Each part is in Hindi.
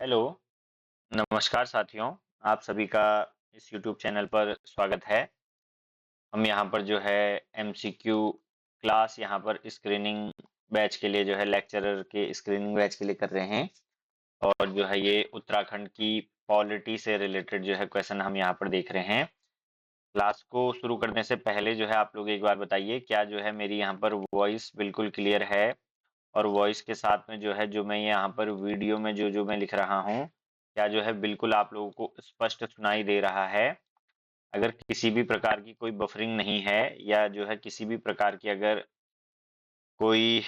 हेलो, नमस्कार साथियों। आप सभी का इस यूट्यूब चैनल पर स्वागत है। हम यहाँ पर जो है एमसीक्यू क्लास यहाँ पर स्क्रीनिंग बैच के लिए जो है लेक्चरर के स्क्रीनिंग बैच के लिए कर रहे हैं। और जो है ये उत्तराखंड की पॉलिटी से रिलेटेड जो है क्वेश्चन हम यहाँ पर देख रहे हैं। क्लास को शुरू करने से पहले जो है आप लोग एक बार बताइए, क्या जो है मेरी यहाँ पर वॉइस बिल्कुल क्लियर है? और वॉइस के साथ में जो है जो मैं यहाँ पर वीडियो में जो जो मैं लिख रहा हूँ, क्या जो है बिल्कुल आप लोगों को स्पष्ट सुनाई दे रहा है? अगर किसी भी प्रकार की कोई बफरिंग नहीं है या जो है किसी भी प्रकार की अगर कोई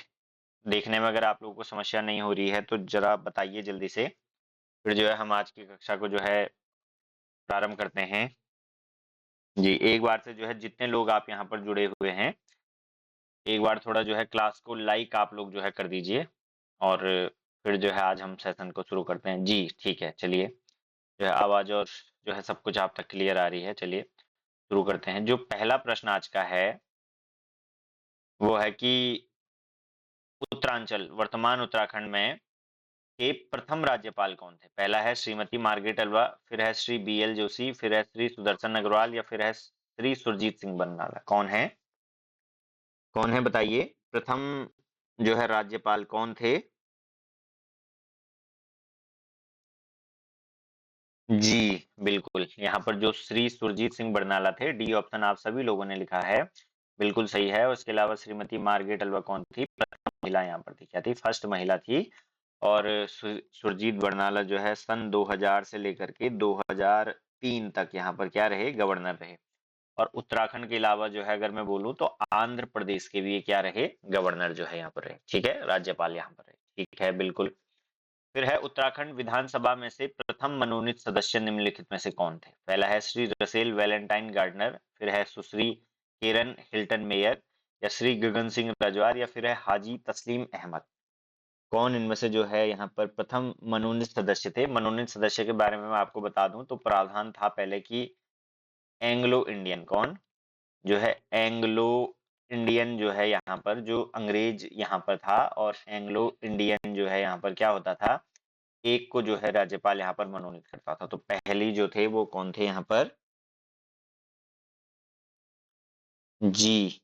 देखने में अगर आप लोगों को समस्या नहीं हो रही है तो जरा बताइए जल्दी से। फिर जो है हम आज की कक्षा को जो है प्रारंभ करते हैं। जी, एक बार से जो है जितने लोग आप यहाँ पर जुड़े हुए हैं, एक बार थोड़ा जो है क्लास को लाइक आप लोग जो है कर दीजिए। और फिर जो है आज हम सेशन को शुरू करते हैं। जी ठीक है, चलिए। जो है आवाज और जो है सब कुछ आप तक क्लियर आ रही है। चलिए शुरू करते हैं। जो पहला प्रश्न आज का है वो है कि उत्तरांचल वर्तमान उत्तराखंड में के प्रथम राज्यपाल कौन थे? पहला है श्रीमती मार्गारेट अल्वा, फिर है श्री बीएल जोशी, फिर है श्री सुदर्शन अग्रवाल या फिर है श्री सुरजीत सिंह बरनाला। कौन है? कौन है बताइए। प्रथम जो है राज्यपाल कौन थे? जी, बिल्कुल। यहाँ पर जो श्री सुरजीत सिंह बरनाला थे, डी ऑप्शन आप सभी लोगों ने लिखा है, बिल्कुल सही है। उसके अलावा श्रीमती मार्गारेट अल्वा कौन थी? प्रथम महिला यहाँ पर थी। क्या थी? फर्स्ट महिला थी। और सुरजीत बरनाला जो है सन 2000 से लेकर के 2003 तक यहाँ पर क्या रहे? गवर्नर रहे। और उत्तराखंड के अलावा जो है अगर मैं बोलूँ तो आंध्र प्रदेश के भी ये क्या रहे? गवर्नर जो है यहाँ पर रहे। ठीक है, राज्यपाल यहाँ पर रहे। ठीक है, बिल्कुल। फिर है उत्तराखंड विधानसभा में से प्रथम मनोनीत सदस्य निम्नलिखित में से कौन थे? पहला है श्री रसेल वैलेंटाइन गार्डनर, फिर है सुश्री केरन हिल्टन मेयर, या श्री गगन सिंह रजवार, या फिर है हाजी तस्लीम अहमद। कौन इनमें से जो है यहाँ पर प्रथम मनोनीत सदस्य थे? मनोनीत सदस्य के बारे में मैं आपको बता दूं तो प्रावधान था पहले की एंग्लो इंडियन। कौन? जो है एंग्लो इंडियन जो है यहाँ पर जो अंग्रेज यहाँ पर था, और एंग्लो इंडियन जो है यहाँ पर क्या होता था? एक को जो है राज्यपाल यहाँ पर मनोनीत करता था। तो पहली जो थे वो कौन थे यहाँ पर? जी,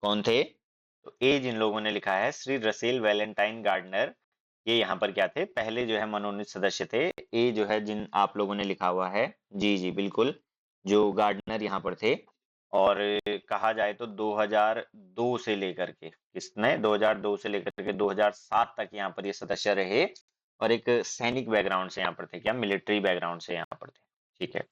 कौन थे? तो ए जिन लोगों ने लिखा है श्री रसेल वैलेंटाइन गार्डनर, ये यहाँ पर क्या थे? पहले जो है मनोनीत सदस्य थे। ए जो है जिन आप लोगों ने लिखा हुआ है, जी जी बिल्कुल, जो गार्डनर यहाँ पर थे। और कहा जाए तो 2002 से लेकर के किसने 2002 से लेकर के 2007 तक यहाँ पर ये सदस्य रहे। और एक सैनिक बैकग्राउंड से यहाँ पर थे, क्या मिलिट्री बैकग्राउंड से यहाँ पर थे। ठीक है।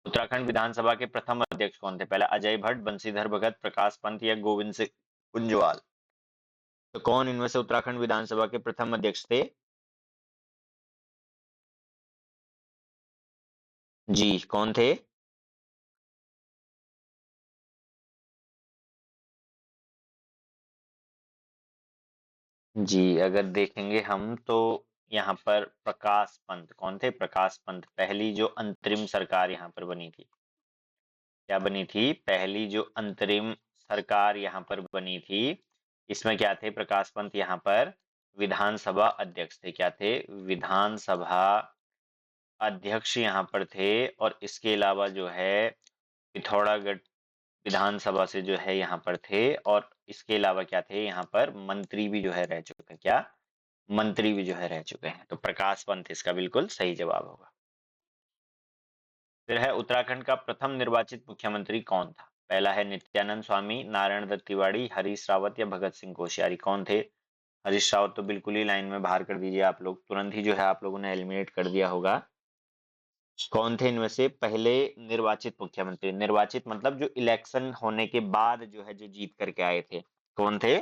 उत्तराखंड विधानसभा के प्रथम अध्यक्ष कौन थे? पहला अजय भट्ट, बंशीधर भगत, प्रकाश पंत या गोविंद सिंह कुंजवाल। तो कौन इनमें से उत्तराखंड विधानसभा के प्रथम अध्यक्ष थे? जी, कौन थे? जी, अगर देखेंगे हम तो यहाँ पर प्रकाश पंत। कौन थे? प्रकाश पंत। पहली जो अंतरिम सरकार यहाँ पर बनी थी, क्या बनी थी? पहली जो अंतरिम सरकार यहाँ पर बनी थी, इसमें क्या थे? प्रकाश पंत यहाँ पर विधानसभा अध्यक्ष थे। क्या थे? विधानसभा अध्यक्ष यहाँ पर थे। और इसके अलावा जो है पिथौरागढ़ विधानसभा से जो है यहाँ पर थे। और इसके अलावा क्या थे? यहाँ पर मंत्री भी जो है रह चुके हैं। क्या? मंत्री भी जो है रह चुके हैं। तो प्रकाश पंत इसका बिल्कुल सही जवाब होगा। फिर है उत्तराखंड का प्रथम निर्वाचित मुख्यमंत्री कौन था? पहला है नित्यानंद स्वामी, नारायण दत्त तिवारी, हरीश रावत या भगत सिंह कोश्यारी। कौन थे? हरीश रावत तो बिल्कुल ही लाइन में बाहर कर दीजिए आप लोग, तुरंत ही जो है आप लोगों ने एलिमिनेट कर दिया होगा। कौन थे इनमें से पहले निर्वाचित मुख्यमंत्री? निर्वाचित मतलब जो इलेक्शन होने के बाद जो है जो जीत करके आए थे। कौन थे?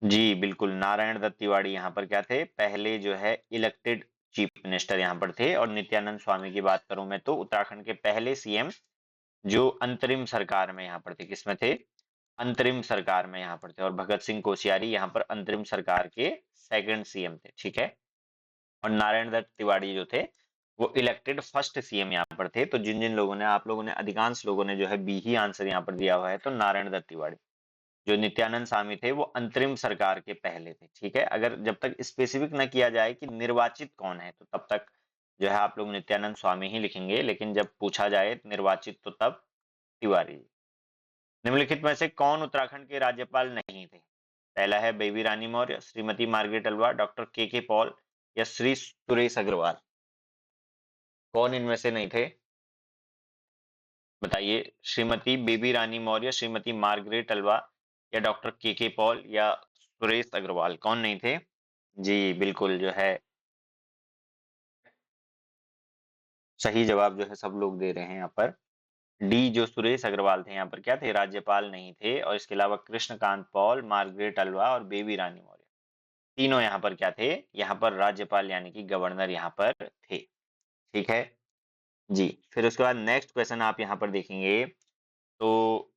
जी बिल्कुल, नारायण दत्त तिवारी यहाँ पर क्या थे? पहले जो है इलेक्टेड चीफ मिनिस्टर यहाँ पर थे। और नित्यानंद स्वामी की बात करूं मैं तो उत्तराखंड के पहले सीएम जो अंतरिम सरकार में यहाँ पर थे। किसमें थे? अंतरिम सरकार में यहाँ पर थे। और भगत सिंह कोश्यारी यहाँ पर अंतरिम सरकार के सेकंड सीएम थे। ठीक है। और नारायण दत्त तिवारी जो थे वो इलेक्टेड फर्स्ट सीएम यहाँ पर थे। तो जिन जिन लोगों ने आप लोगों ने अधिकांश लोगों ने जो है बी ही आंसर यहाँ पर दिया हुआ है, तो नारायण दत्त तिवारी जो नित्यानंद स्वामी थे वो अंतरिम सरकार के पहले थे। ठीक है, अगर जब तक स्पेसिफिक न किया जाए कि निर्वाचित कौन है तो तब तक जो है आप लोग नित्यानंद स्वामी ही लिखेंगे, लेकिन जब पूछा जाए निर्वाचित तो तब तिवारी जी। निम्नलिखित में से कौन उत्तराखंड के राज्यपाल नहीं थे? पहला है बेबी रानी मौर्य, श्रीमती मार्गरेट अल्वा, डॉक्टर के पॉल या श्री सुरेश अग्रवाल। कौन इनमें से नहीं थे? बताइए। श्रीमती बेबी रानी मौर्य, श्रीमती मार्गरेट अल्वा या डॉक्टर के पॉल या सुरेश अग्रवाल, कौन नहीं थे? जी बिल्कुल, जो है सही जवाब जो है सब लोग दे रहे हैं यहाँ पर। डी, जो सुरेश अग्रवाल थे यहाँ पर क्या थे? राज्यपाल नहीं थे। और इसके अलावा कृष्णकांत पॉल, मार्गरेट अल्वा और बेबी रानी मौर्य, तीनों यहाँ पर क्या थे? यहाँ पर राज्यपाल यानी कि गवर्नर यहाँ पर थे। ठीक है जी। फिर उसके बाद नेक्स्ट क्वेश्चन आप यहाँ पर देखेंगे तो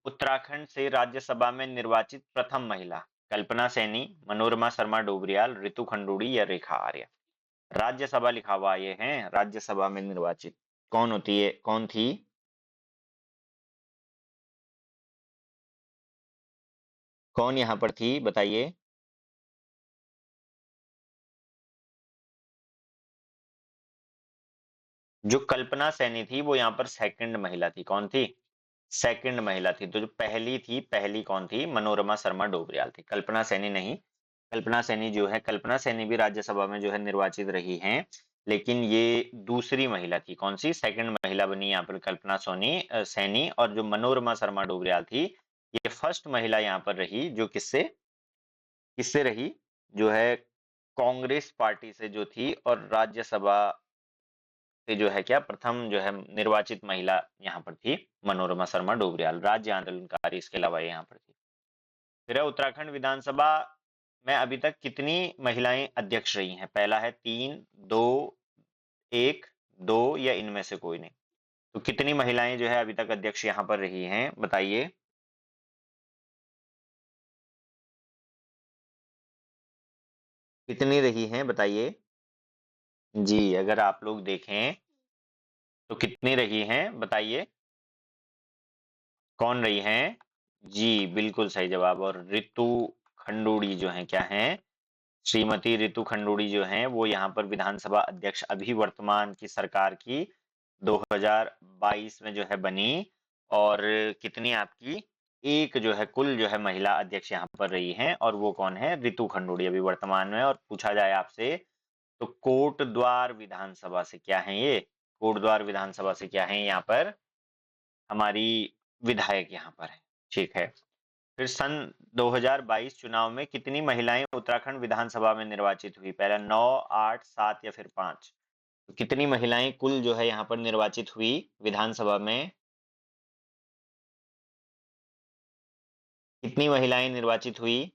उत्तराखंड से राज्यसभा में निर्वाचित प्रथम महिला कल्पना सैनी, मनोरमा शर्मा डोबरियाल, रितु खंडूड़ी या रेखा आर्य। राज्यसभा लिखा हुआ ये है, राज्यसभा में निर्वाचित कौन होती है, कौन थी? कौन यहाँ पर थी बताइए। जो कल्पना सैनी थी वो यहाँ पर सेकंड महिला थी। कौन थी? सेकंड महिला थी। तो जो पहली थी, पहली कौन थी? मनोरमा शर्मा डोबरियाल थी, कल्पना सैनी नहीं। कल्पना सैनी जो है, कल्पना सैनी भी राज्यसभा में जो है निर्वाचित रही हैं, लेकिन ये दूसरी महिला थी। कौन सी? सेकंड महिला बनी यहाँ पर कल्पना सैनी। और जो मनोरमा शर्मा डोबरियाल थी, ये फर्स्ट महिला यहाँ पर रही जो किससे किससे रही, जो है कांग्रेस पार्टी से जो थी, और राज्यसभा से जो है क्या प्रथम जो है निर्वाचित महिला यहाँ पर थी मनोरमा शर्मा डोबरियाल, राज्य आंदोलनकारी इसके अलावा ये यहाँ पर थी। फिर है उत्तराखंड विधानसभा में अभी तक कितनी महिलाएं अध्यक्ष रही हैं? पहला है 3, 2, 1, 2 या इनमें से कोई नहीं। तो कितनी महिलाएं जो है अभी तक अध्यक्ष यहाँ पर रही हैं बताइए। कितनी रही हैं बताइए। जी, अगर आप लोग देखें तो कितनी रही हैं बताइए। कौन रही हैं? जी बिल्कुल सही जवाब। और रितु खंडूड़ी जो है क्या है? श्रीमती रितु खंडूड़ी जो हैं वो यहाँ पर विधानसभा अध्यक्ष अभी वर्तमान की सरकार की 2022 में जो है बनी। और कितनी आपकी एक जो है कुल जो है महिला अध्यक्ष यहाँ पर रही हैं, और वो कौन है? रितु खंडूड़ी अभी वर्तमान में। और पूछा जाए आपसे तो कोटद्वार विधानसभा से क्या है ये? कोटद्वार विधानसभा से क्या है यहाँ पर? हमारी विधायक यहाँ पर है। ठीक है। फिर सन 2022 चुनाव में कितनी महिलाएं उत्तराखंड विधानसभा में निर्वाचित हुई? पहला 9, 8, 7 या फिर 5। तो कितनी महिलाएं कुल जो है यहाँ पर निर्वाचित हुई विधानसभा में? कितनी महिलाएं निर्वाचित हुई?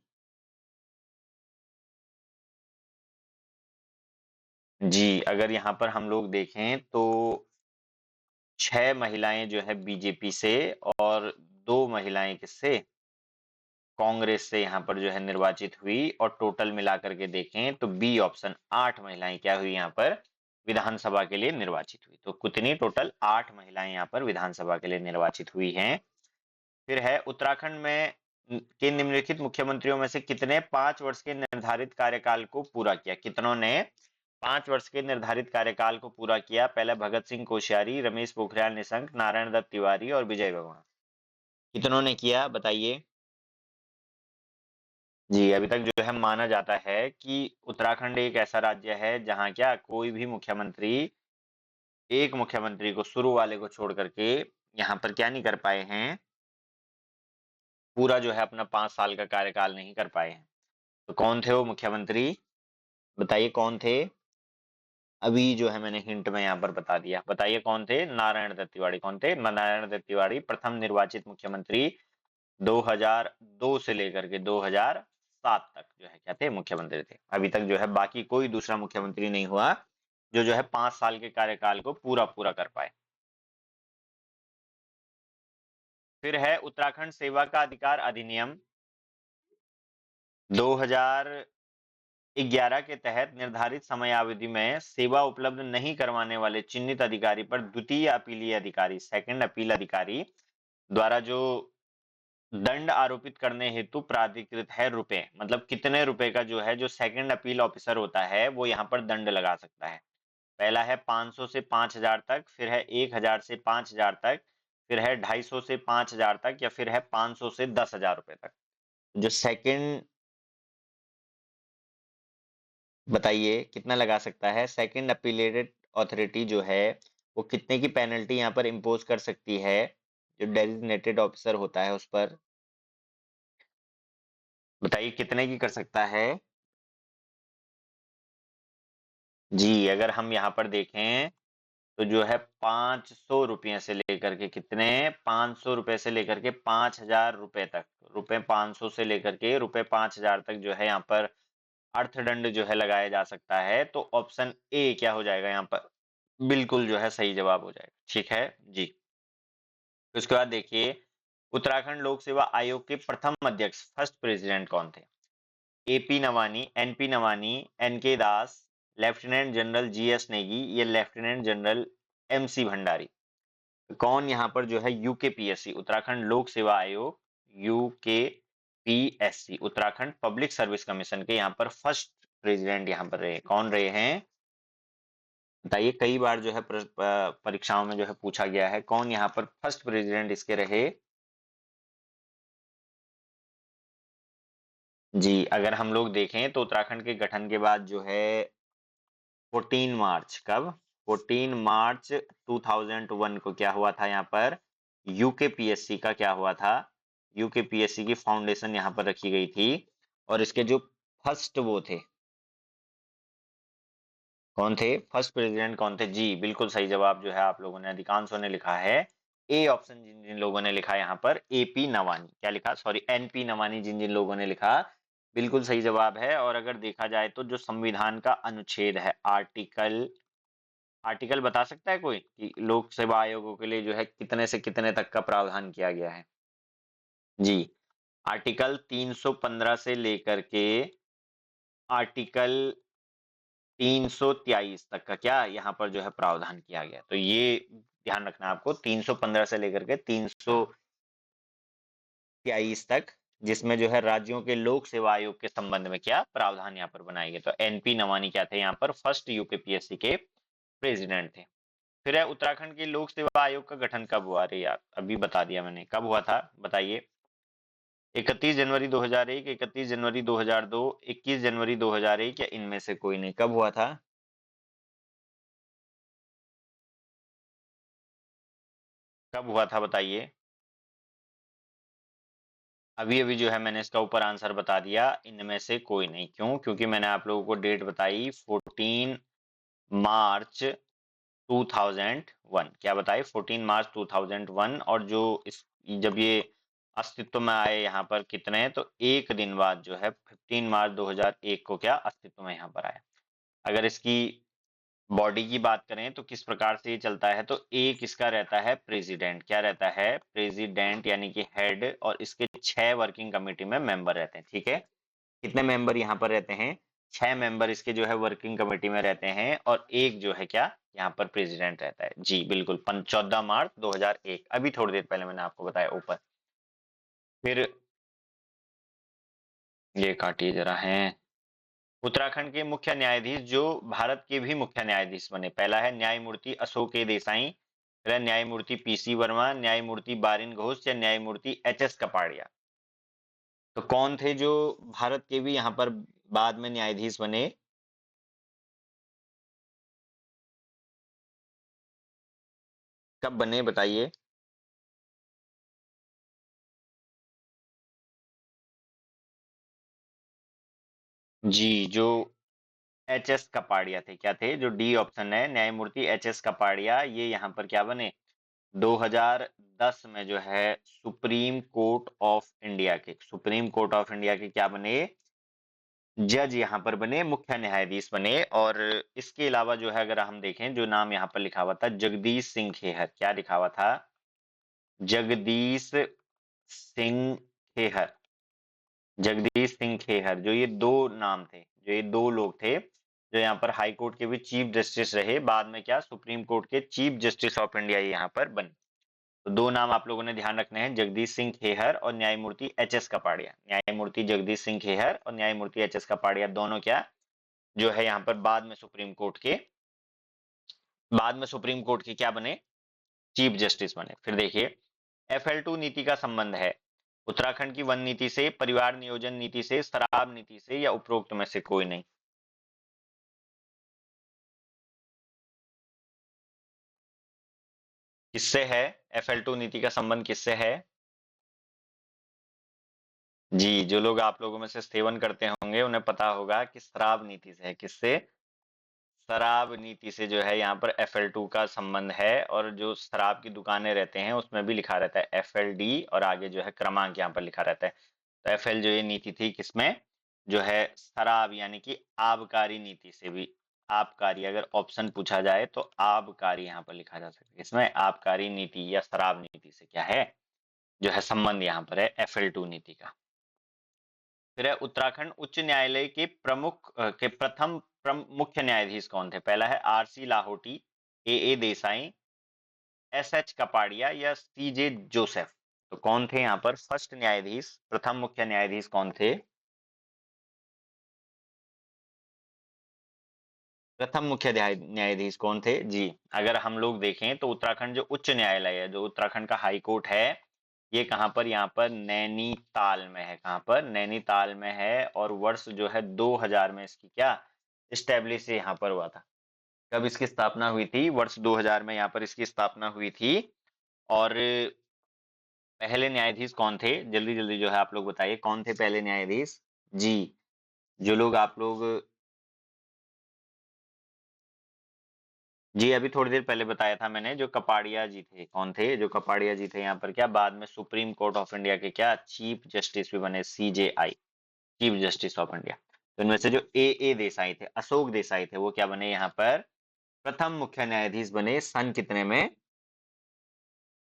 जी, अगर यहाँ पर हम लोग देखें तो 6 महिलाएं जो है बीजेपी से, और 2 महिलाएं किससे? कांग्रेस से यहाँ पर जो है निर्वाचित हुई। और टोटल मिलाकर के देखें तो बी ऑप्शन 8 महिलाएं क्या हुई यहाँ पर विधानसभा के लिए निर्वाचित हुई। तो कितनी? टोटल 8 महिलाएं यहाँ पर विधानसभा के लिए निर्वाचित हुई हैं। फिर है उत्तराखंड में के निम्नलिखित मुख्यमंत्रियों में से कितने 5 वर्ष के निर्धारित कार्यकाल को पूरा किया? कितनों ने 5 वर्ष के निर्धारित कार्यकाल को पूरा किया? पहला भगत सिंह कोश्यारी, रमेश पोखरियाल निशंक, नारायण दत्त तिवारी और विजय बहुगुणा। कितनों ने किया बताइए। जी, अभी तक जो है माना जाता है कि उत्तराखंड एक ऐसा राज्य है जहाँ क्या कोई भी मुख्यमंत्री एक मुख्यमंत्री को शुरू वाले को छोड़ करके यहाँ पर क्या नहीं कर पाए हैं, पूरा जो है अपना 5 साल का कार्यकाल नहीं कर पाए हैं। तो कौन थे वो मुख्यमंत्री बताइए? कौन थे? अभी जो है मैंने हिंट में यहाँ पर बता दिया। बताइए कौन थे? नारायण दत्त तिवारी। कौन थे? नारायण दत्त तिवारी प्रथम निर्वाचित मुख्यमंत्री 2002 से लेकर के 2007 तक जो है क्या थे? मुख्यमंत्री थे। अभी तक जो है बाकी कोई दूसरा मुख्यमंत्री नहीं हुआ जो है 5 साल के कार्यकाल को पूरा पूरा कर पाए। फिर है उत्तराखंड सेवा का अधिकार अधिनियम 2011 के तहत निर्धारित समयावधि में सेवा उपलब्ध नहीं करवाने वाले चिन्हित अधिकारी पर द्वितीय अपीलीय अधिकारी, सेकंड अपील अधिकारी द्वारा जो दंड आरोपित करने हेतु प्राधिकृत है रुपए, मतलब कितने रुपए का जो है जो सेकंड अपील ऑफिसर होता है वो यहाँ पर दंड लगा सकता है। पहला है 500 से 5000 तक, फिर है 1000 से 5000 तक, फिर है 250 से 5000 तक, या फिर है 500 से 10,000 रुपए तक। जो सेकंड, बताइए कितना लगा सकता है सेकंड अपीलेटेड अथॉरिटी जो है, वो कितने की पेनल्टी यहाँ पर इम्पोज कर सकती है जो डेजिग्नेटेड ऑफिसर होता है उस पर? बताइए कितने की कर सकता है? जी, अगर हम यहाँ पर देखें तो जो है 500 रुपये से लेकर के कितने, 500 रुपए से लेकर के 5000 रुपए तक, रुपए 500 से लेकर के रुपए 5000 तक जो है यहाँ पर अर्थदंड जो है लगाया जा सकता है। तो ऑप्शन ए क्या हो जाएगा यहाँ पर, बिल्कुल जो है सही जवाब हो जाएगा। ठीक है जी। तो उसके बाद देखिए, उत्तराखंड लोक सेवा आयोग के प्रथम अध्यक्ष, फर्स्ट प्रेसिडेंट कौन थे? AP Nawani, NP Nawani, NK Das, lieutenant general GS Negi, या लेफ्टिनेंट जनरल एमसी भंडारी? कौन यहाँ पर जो है यूकेपीएससी, उत्तराखंड लोक सेवा आयोग, UKPSC, Uttarakhand public service commission के यहाँ पर फर्स्ट प्रेसिडेंट यहाँ पर रहे, कौन रहे हैं? बताइए, कई बार जो है परीक्षाओं में जो है पूछा गया है, कौन यहाँ पर फर्स्ट प्रेसिडेंट इसके रहे? जी, अगर हम लोग देखें तो उत्तराखंड के गठन के बाद जो है 14 मार्च, कब, 14 मार्च 2001 को क्या हुआ था यहाँ पर, यूकेपीएससी का क्या हुआ था, यूकेपीएससी की फाउंडेशन यहाँ पर रखी गई थी। और इसके जो फर्स्ट वो थे, कौन थे फर्स्ट प्रेसिडेंट, कौन थे? जी बिल्कुल सही जवाब जो है आप लोगों ने, अधिकांशों ने लिखा है ए ऑप्शन, जिन जिन लोगों ने लिखा यहाँ पर एपी नवानी, क्या लिखा, सॉरी एनपी नवानी, जिन जिन लोगों ने लिखा, बिल्कुल सही जवाब है। और अगर देखा जाए तो जो संविधान का अनुच्छेद है, आर्टिकल, आर्टिकल बता सकता है कोई कि लोक सेवा आयोगों के लिए जो है कितने से कितने तक का प्रावधान किया गया है? जी, आर्टिकल 315 से लेकर के आर्टिकल 323 तक का क्या यहाँ पर जो है प्रावधान किया गया। तो ये ध्यान रखना आपको, 315 से लेकर के 323 तक, जिसमें जो है राज्यों के लोक सेवा आयोग के संबंध में क्या प्रावधान यहाँ पर बनाए गए। तो एनपी नवानी क्या थे यहाँ पर, फर्स्ट यूकेपीएससी के प्रेसिडेंट थे। फिर है उत्तराखंड के लोक सेवा आयोग का गठन कब हुआ? अरे यार अभी बता दिया मैंने, कब हुआ था बताइए। 31 जनवरी 2001, 31 जनवरी 2002, 21 जनवरी 2001, या इनमें से कोई नहीं? कब हुआ था? कब हुआ था बताइए। अभी अभी जो है मैंने इसका ऊपर आंसर बता दिया, इनमें से कोई नहीं। क्यों? क्योंकि मैंने आप लोगों को डेट बताई 14 मार्च 2001, क्या बताई, 14 मार्च 2001। और जो इस, जब ये अस्तित्व में आए यहाँ पर कितने, तो एक दिन बाद जो है 15 मार्च 2001 को क्या अस्तित्व में यहाँ पर आया। अगर इसकी बॉडी की बात करें तो किस प्रकार से ये चलता है, तो एक इसका रहता है प्रेसिडेंट, क्या रहता है, प्रेसिडेंट यानी कि हेड, और इसके 6 वर्किंग कमेटी में मेंबर रहते हैं। ठीक है, कितने मेंबर यहाँ पर रहते हैं? 6 मेंबर इसके जो है वर्किंग कमेटी में रहते हैं, और एक जो है क्या यहाँ पर प्रेसिडेंट रहता है। जी बिल्कुल, 14 मार्च 2001, अभी थोड़ी देर पहले मैंने आपको बताया ऊपर। फिर ये काटिए जरा है, उत्तराखंड के मुख्य न्यायाधीश जो भारत के भी मुख्य न्यायाधीश बने, पहला है न्यायमूर्ति अशोक ए देसाई, फिर है न्यायमूर्ति पीसी वर्मा, न्यायमूर्ति बारिन घोष, या न्यायमूर्ति एचएस कपाड़िया? तो कौन थे जो भारत के भी यहाँ पर बाद में न्यायाधीश बने? कब बने बताइए। जी, जो एच एस कपाड़िया थे, क्या थे, जो डी ऑप्शन है न्यायमूर्ति एच एस कपाड़िया, ये यहाँ पर क्या बने, 2010 में जो है सुप्रीम कोर्ट ऑफ इंडिया के, सुप्रीम कोर्ट ऑफ इंडिया के क्या बने, जज यहाँ पर बने, मुख्य न्यायाधीश बने। और इसके अलावा जो है अगर हम देखें, जो नाम यहाँ पर लिखा हुआ था जगदीश सिंह खेहर, क्या लिखा हुआ था, जगदीश सिंह खेहर, जगदीश सिंह खेहर, जो ये दो नाम थे, जो ये दो लोग थे जो यहाँ पर हाई कोर्ट के भी चीफ जस्टिस रहे, बाद में क्या सुप्रीम कोर्ट के चीफ जस्टिस ऑफ इंडिया यहाँ पर बने। तो दो नाम आप लोगों ने ध्यान रखने हैं, जगदीश सिंह खेहर और न्यायमूर्ति एच एस कपाड़िया। न्यायमूर्ति जगदीश सिंह खेहर और न्यायमूर्ति एच एस कपाड़िया दोनों क्या जो है यहाँ पर बाद में सुप्रीम कोर्ट के क्या बने, चीफ जस्टिस बने। फिर देखिए FL2 नीति का संबंध है उत्तराखंड की वन नीति से, परिवार नियोजन नीति से, शराब नीति से, या उपरोक्त में से कोई नहीं। किससे है FL2 नीति का संबंध, किससे है? जी, जो लोग आप लोगों में से सेवन करते होंगे उन्हें पता होगा कि शराब नीति से है। किससे? शराब नीति से जो है यहाँ पर FL2 का संबंध है। और जो शराब की दुकानें रहते हैं उसमें भी लिखा रहता है FLD और आगे जो है क्रमांक यहाँ पर लिखा रहता है। तो FL जो ये नीति थी किसमें, जो है शराब यानी कि आबकारी नीति से भी, आबकारी अगर ऑप्शन पूछा जाए तो आबकारी यहाँ पर लिखा जा सकता है। इसमें आबकारी नीति या शराब नीति से क्या है, जो है संबंध यहाँ पर है FL2 नीति का। फिर है उत्तराखंड उच्च न्यायालय के प्रथम मुख्य न्यायाधीश कौन थे? पहला है RC Lahoti, AA Desai, SH Kapadia या CJ जोसेफ। तो कौन थे यहाँ पर फर्स्ट न्यायाधीश, प्रथम मुख्य न्यायाधीश कौन थे? प्रथम मुख्य न्यायाधीश कौन थे जी? अगर हम लोग देखें तो उत्तराखंड जो उच्च न्यायालय है, जो उत्तराखंड का हाई कोर्ट है, ये कहाँ पर, यहाँ पर नैनीताल में है। कहाँ पर? नैनीताल में है। और वर्ष जो है 2000 में इसकी क्या स्टैब्लिश यहाँ पर हुआ था। कब इसकी स्थापना हुई थी? वर्ष 2000 में यहाँ पर इसकी स्थापना हुई थी। और पहले न्यायाधीश कौन थे? जल्दी जल्दी जो है आप लोग बताइए, कौन थे पहले न्यायाधीश जी? जो लोग आप लोग जी अभी थोड़ी देर पहले बताया था मैंने, जो कपाड़िया जी थे। कौन थे? जो कपाड़िया जी थे यहाँ पर क्या बाद में सुप्रीम कोर्ट ऑफ इंडिया के क्या चीफ जस्टिस भी बने, CJI, chief justice of India. तो इनमें से जो AA देसाई थे, अशोक देसाई थे, वो क्या बने यहाँ पर प्रथम मुख्य न्यायाधीश बने। सन कितने में?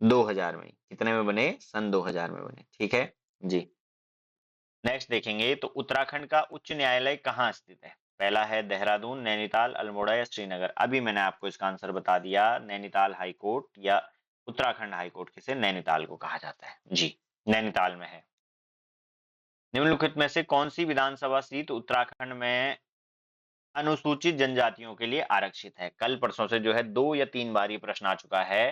2000 में। कितने में बने? सन 2000 में बने। ठीक है जी। नेक्स्ट देखेंगे तो उत्तराखंड का उच्च न्यायालय कहाँ स्थित है? पहला है देहरादून, नैनीताल, अल्मोड़ा या श्रीनगर। अभी मैंने आपको इसका आंसर बता दिया, नैनीताल हाई कोर्ट या उत्तराखंड हाई कोर्ट, किसे नैनीताल को कहा जाता है जी, नैनीताल में है। निम्नलिखित में से कौन सी विधानसभा सीट उत्तराखंड में अनुसूचित जनजातियों के लिए आरक्षित है? कल परसों से जो है 2 या 3 बार ये प्रश्न आ चुका है।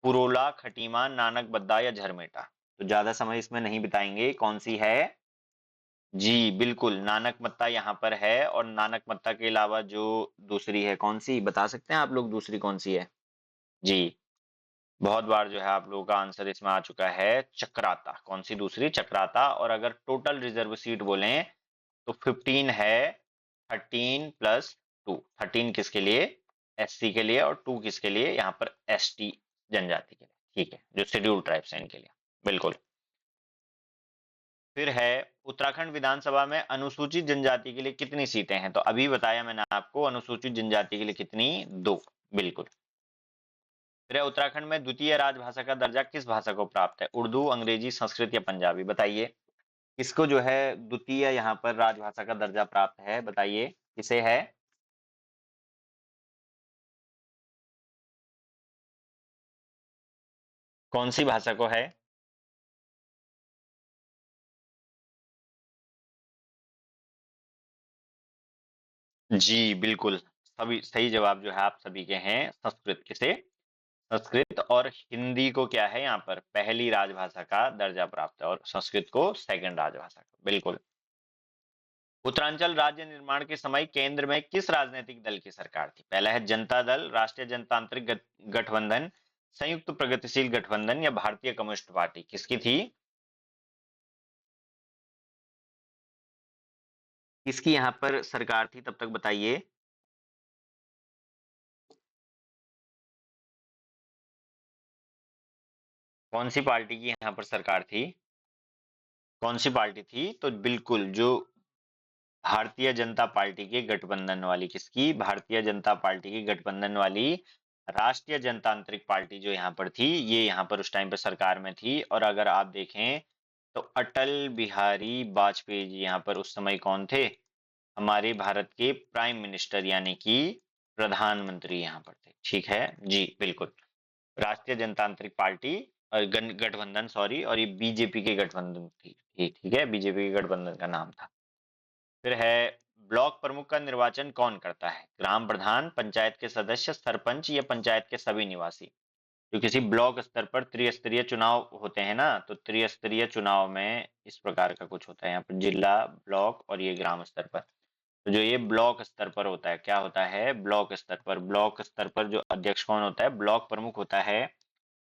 पुरोला, खटीमा, नानक बद्दा या झरमेटा। तो ज्यादा समय इसमें नहीं बिताएंगे, कौन सी है जी? बिल्कुल नानक मत्ता यहाँ पर है। और नानक मत्ता के अलावा जो दूसरी है, कौन सी बता सकते हैं आप लोग? दूसरी कौन सी है जी? बहुत बार जो है आप लोगों का आंसर इसमें आ चुका है, चक्राता। कौन सी? दूसरी चक्राता। और अगर टोटल रिजर्व सीट बोलें तो 15 है। 13 प्लस 2, 13 किसके लिए? SC के लिए। और 2 किसके लिए? यहाँ पर ST जनजाति के लिए। ठीक है, जो शेड्यूल ट्राइब्स हैं इनके लिए। बिल्कुल। फिर है उत्तराखंड विधानसभा में अनुसूचित जनजाति के लिए कितनी सीटें हैं? तो अभी बताया मैंने आपको, अनुसूचित जनजाति के लिए कितनी? 2। बिल्कुल। फिर है उत्तराखंड में द्वितीय राजभाषा का दर्जा किस भाषा को प्राप्त है? उर्दू, अंग्रेजी, संस्कृत या पंजाबी? बताइए किसको जो है द्वितीय यहाँ पर राजभाषा का दर्जा प्राप्त है? बताइए किसे है? कौन सी भाषा को है? जी बिल्कुल, सभी सही जवाब जो है आप सभी के हैं संस्कृत। किसे? संस्कृत। और हिंदी को क्या है यहाँ पर पहली राजभाषा का दर्जा प्राप्त है, और संस्कृत को सेकंड राजभाषा का। बिल्कुल। उत्तरांचल राज्य निर्माण के समय केंद्र में किस राजनीतिक दल की सरकार थी? पहला है जनता दल, राष्ट्रीय जनतांत्रिक गठबंधन, संयुक्त प्रगतिशील गठबंधन या भारतीय कम्युनिस्ट पार्टी। किसकी थी? किसकी यहाँ पर सरकार थी तब तक बताइए। कौन सी पार्टी की यहाँ पर सरकार थी? कौन सी पार्टी थी? तो बिल्कुल जो भारतीय जनता पार्टी के गठबंधन वाली। किसकी? भारतीय जनता पार्टी की गठबंधन वाली राष्ट्रीय जनतांत्रिक पार्टी जो यहाँ पर थी, ये यहाँ पर उस टाइम पर सरकार में थी। और अगर आप देखें तो अटल बिहारी वाजपेयी जी यहाँ पर उस समय कौन थे? हमारे भारत के प्राइम मिनिस्टर यानी कि प्रधानमंत्री यहाँ पर थे। ठीक है जी बिल्कुल। राष्ट्रीय जनतांत्रिक पार्टी और गठबंधन, सॉरी, और ये बीजेपी के गठबंधन थी, ठीक है, बीजेपी के गठबंधन का नाम था। फिर है, ब्लॉक प्रमुख का निर्वाचन कौन करता है? ग्राम प्रधान, पंचायत के सदस्य, सरपंच या पंचायत के सभी निवासी? जो किसी ब्लॉक स्तर पर त्रिस्तरीय चुनाव होते हैं ना, तो त्रिस्तरीय चुनाव में इस प्रकार का कुछ होता है, यहाँ पर जिला, ब्लॉक और ये ग्राम स्तर पर। तो जो ये ब्लॉक स्तर पर होता है, क्या होता है? ब्लॉक स्तर पर जो अध्यक्ष कौन होता है? ब्लॉक प्रमुख होता है।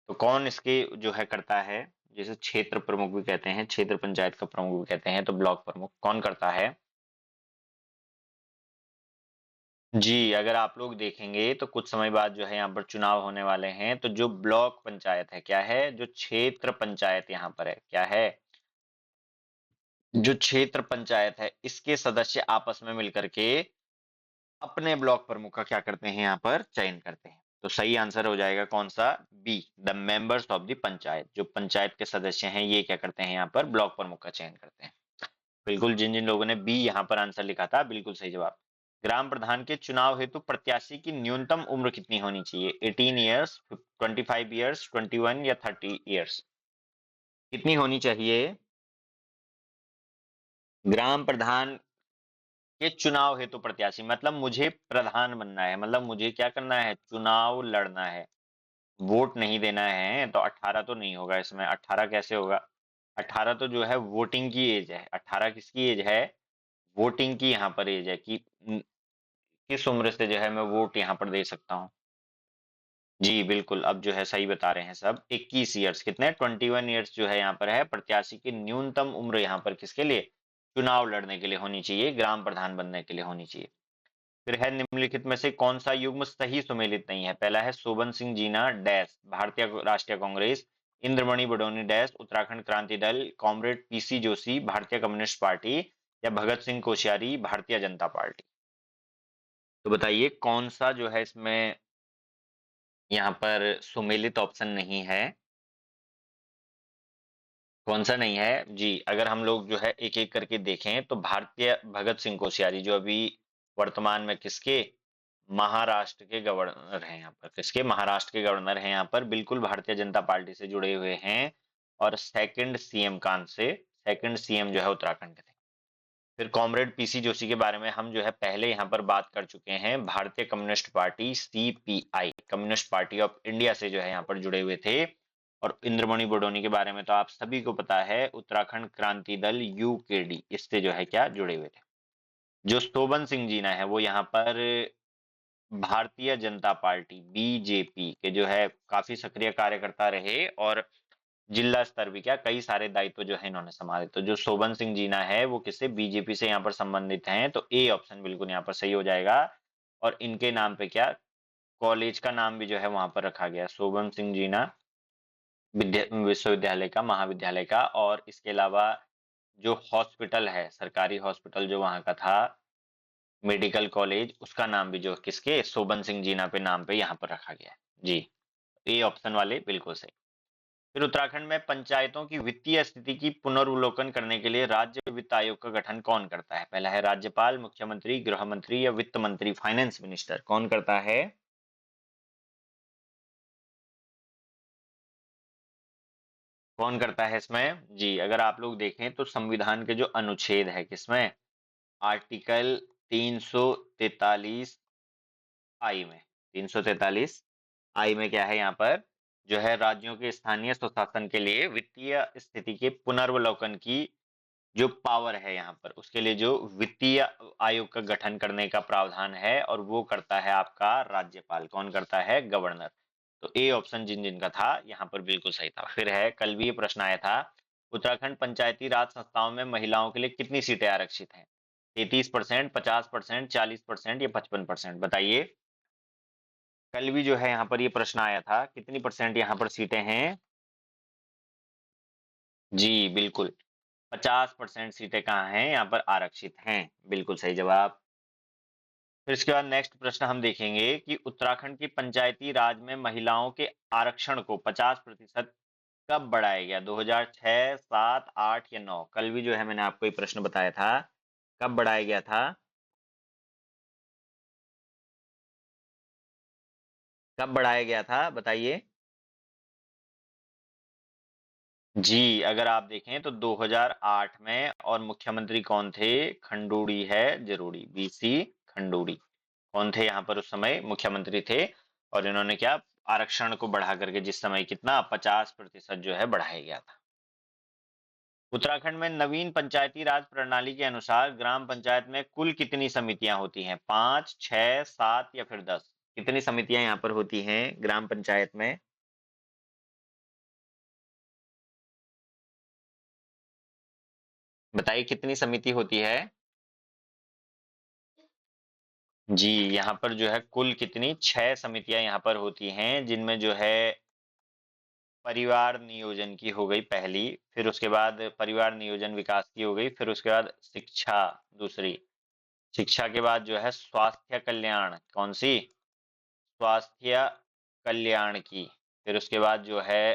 तो कौन इसके जो है करता है? जैसे क्षेत्र प्रमुख भी कहते हैं, क्षेत्र पंचायत का प्रमुख भी कहते हैं, तो ब्लॉक प्रमुख कौन करता है? जी, अगर आप लोग देखेंगे तो कुछ समय बाद जो है यहाँ पर चुनाव होने वाले हैं, तो जो ब्लॉक पंचायत है, क्या है? जो क्षेत्र पंचायत यहाँ पर है, क्या है? जो क्षेत्र पंचायत है, इसके सदस्य आपस में मिलकर के अपने ब्लॉक प्रमुख का क्या करते हैं? यहाँ पर चयन करते हैं। तो सही आंसर हो जाएगा कौन सा? B, the members of the panchayat. जो पंचायत के सदस्य हैं, ये क्या करते हैं? यहाँ पर ब्लॉक प्रमुख का चयन करते हैं। बिल्कुल, जिन जिन लोगों ने बी यहाँ पर आंसर लिखा था, बिल्कुल सही जवाब। ग्राम प्रधान के चुनाव हेतु प्रत्याशी की न्यूनतम उम्र कितनी होनी चाहिए? 18 ईयर्स, 25 ईयर्स, 21 या 30 ईयर्स? कितनी होनी चाहिए? ग्राम प्रधान के चुनाव हेतु प्रत्याशी मतलब मुझे प्रधान बनना है, मतलब मुझे क्या करना है? चुनाव लड़ना है, वोट नहीं देना है। तो 18 तो नहीं होगा इसमें, 18 कैसे होगा? 18 तो जो है वोटिंग की एज है। 18 किसकी एज है? वोटिंग की यहाँ पर एज है कि किस उम्र से जो है मैं वोट यहाँ पर दे सकता हूँ। जी बिल्कुल, अब जो है सही बता रहे हैं सब। 21 ईयर्स, कितने? 21 ईयर्स जो है यहाँ पर है। प्रत्याशी की न्यूनतम उम्र यहाँ पर किसके लिए? चुनाव लड़ने के लिए होनी चाहिए, ग्राम प्रधान बनने के लिए होनी चाहिए। फिर है, निम्नलिखित में से कौन सा युग्म सही सुमेलित नहीं है? पहला है शोभन सिंह जीना डैश भारतीय राष्ट्रीय Congress, Indramani Badoni dash Uttarakhand Kranti Dal, comrade PC Joshi भारतीय कम्युनिस्ट पार्टी, या भगत सिंह कोश्यारी भारतीय जनता पार्टी? तो बताइए कौन सा जो है इसमें यहाँ पर सुमेलित ऑप्शन नहीं है? कौन सा नहीं है जी? अगर हम लोग जो है एक एक करके देखें तो भारतीय भगत सिंह कोश्यारी जो अभी वर्तमान में किसके? महाराष्ट्र के गवर्नर हैं। यहाँ पर किसके? महाराष्ट्र के गवर्नर हैं यहाँ पर, बिल्कुल भारतीय जनता पार्टी से जुड़े हुए हैं। और सेकंड सीएम कान से, सेकंड सीएम जो है उत्तराखंड के थे। फिर कॉमरेड पीसी जोशी के बारे में हम जो है पहले यहाँ पर बात कर चुके हैं। भारतीय communist party CPI, communist party of India से जो है यहाँ पर जुड़े हुए थे। और इंद्रमणि बडोनी के बारे में तो आप सभी को पता है, उत्तराखंड क्रांति दल यूकेडी, इससे जो है क्या जुड़े हुए थे। जो शोभन सिंह जीना है वो यहाँ पर भारतीय जनता पार्टी बीजेपी के जो है काफी सक्रिय कार्यकर्ता रहे, और जिला स्तर भी क्या कई सारे दायित्व जो है इन्होंने संभाले। तो जो शोभन सिंह जीना है वो किससे? बीजेपी से यहाँ पर संबंधित हैं। तो ए ऑप्शन बिल्कुल यहाँ पर सही हो जाएगा। और इनके नाम पे क्या कॉलेज का नाम भी जो है वहां पर रखा गया, शोभन सिंह जीना विश्वविद्यालय का, महाविद्यालय का। और इसके अलावा जो हॉस्पिटल है, सरकारी हॉस्पिटल जो वहां का था, मेडिकल कॉलेज, उसका नाम भी जो किसके? शोभन सिंह जीना पे नाम पे यहाँ पर रखा गया है। जी, ए ऑप्शन वाले बिल्कुल सही। फिर उत्तराखंड में पंचायतों की वित्तीय स्थिति की पुनर्वलोकन करने के लिए राज्य वित्त आयोग का गठन कौन करता है? पहला है राज्यपाल, मुख्यमंत्री, गृह मंत्री या वित्त मंत्री, फाइनेंस मिनिस्टर? कौन करता है? कौन करता है इसमें? जी, अगर आप लोग देखें तो संविधान के जो अनुच्छेद है किसमें? आर्टिकल 343 आई में, 343 आई में क्या है यहाँ पर? जो है राज्यों के स्थानीय स्वशासन के लिए वित्तीय स्थिति के पुनर्वलोकन की जो पावर है यहाँ पर, उसके लिए जो वित्तीय आयोग का गठन करने का प्रावधान है, और वो करता है आपका राज्यपाल। कौन करता है? गवर्नर। तो ए ऑप्शन जिन जिन का था यहाँ पर बिल्कुल सही था। फिर है, कल भी ये प्रश्न आया था, उत्तराखंड पंचायती राज संस्थाओं में महिलाओं के लिए कितनी सीटें आरक्षित हैं? 33%, 50%, 40% या 55%? बताइए। कल भी जो है यहाँ पर ये प्रश्न आया था, कितनी परसेंट यहाँ पर सीटें हैं? जी बिल्कुल, 50% सीटें कहाँ हैं? यहाँ पर आरक्षित हैं। बिल्कुल सही जवाब। फिर इसके बाद नेक्स्ट प्रश्न हम देखेंगे कि उत्तराखंड की पंचायती राज में महिलाओं के आरक्षण को 50% कब बढ़ाया गया? 2006, 7, 8 या 9? कल भी जो है मैंने आपको ये प्रश्न बताया था, कब बढ़ाया गया था? कब बढ़ाया गया था बताइए। जी, अगर आप देखें तो 2008 में और मुख्यमंत्री कौन थे? खंडूड़ी है जरूरी, बीसी खंडूड़ी। कौन थे यहाँ पर उस समय? मुख्यमंत्री थे। और इन्होंने क्या, आरक्षण को बढ़ा करके जिस समय कितना 50% जो है बढ़ाया गया था। उत्तराखंड में नवीन पंचायती राज प्रणाली के अनुसार ग्राम पंचायत में कुल कितनी समितियां होती हैं? 5, 6, 7 या फिर 10? कितनी समितियां यहाँ पर होती हैं ग्राम पंचायत में? बताइए कितनी समिति होती है? जी, यहाँ पर जो है कुल कितनी 6 समितियां यहाँ पर होती हैं, जिनमें जो है परिवार नियोजन की हो गई पहली, फिर उसके बाद परिवार नियोजन विकास की हो गई, फिर उसके बाद शिक्षा दूसरी, शिक्षा के बाद जो है स्वास्थ्य कल्याण, कौन सी? स्वास्थ्य कल्याण की, फिर उसके बाद जो है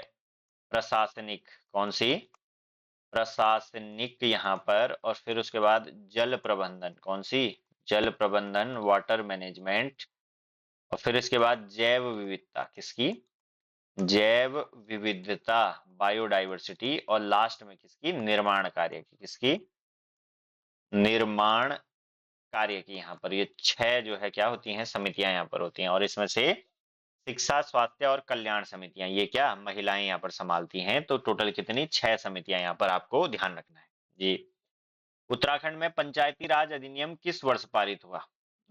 प्रशासनिक, कौन सी? प्रशासनिक यहाँ पर, और फिर उसके बाद जल प्रबंधन, कौन सी? जल प्रबंधन, वाटर मैनेजमेंट, और फिर इसके बाद जैव विविधता, किसकी? जैव विविधता, बायोडाइवर्सिटी, और लास्ट में किसकी? निर्माण कार्य की, किसकी? निर्माण कार्य की। यहाँ पर ये 6 जो है क्या होती हैं? समितियां यहाँ पर होती हैं, और इसमें से शिक्षा, स्वास्थ्य और कल्याण समितियां ये क्या महिलाएं यहाँ पर संभालती हैं। तो टोटल कितनी? 6 समितियां यहाँ पर आपको ध्यान रखना है जी। उत्तराखंड में पंचायती राज अधिनियम किस वर्ष पारित हुआ?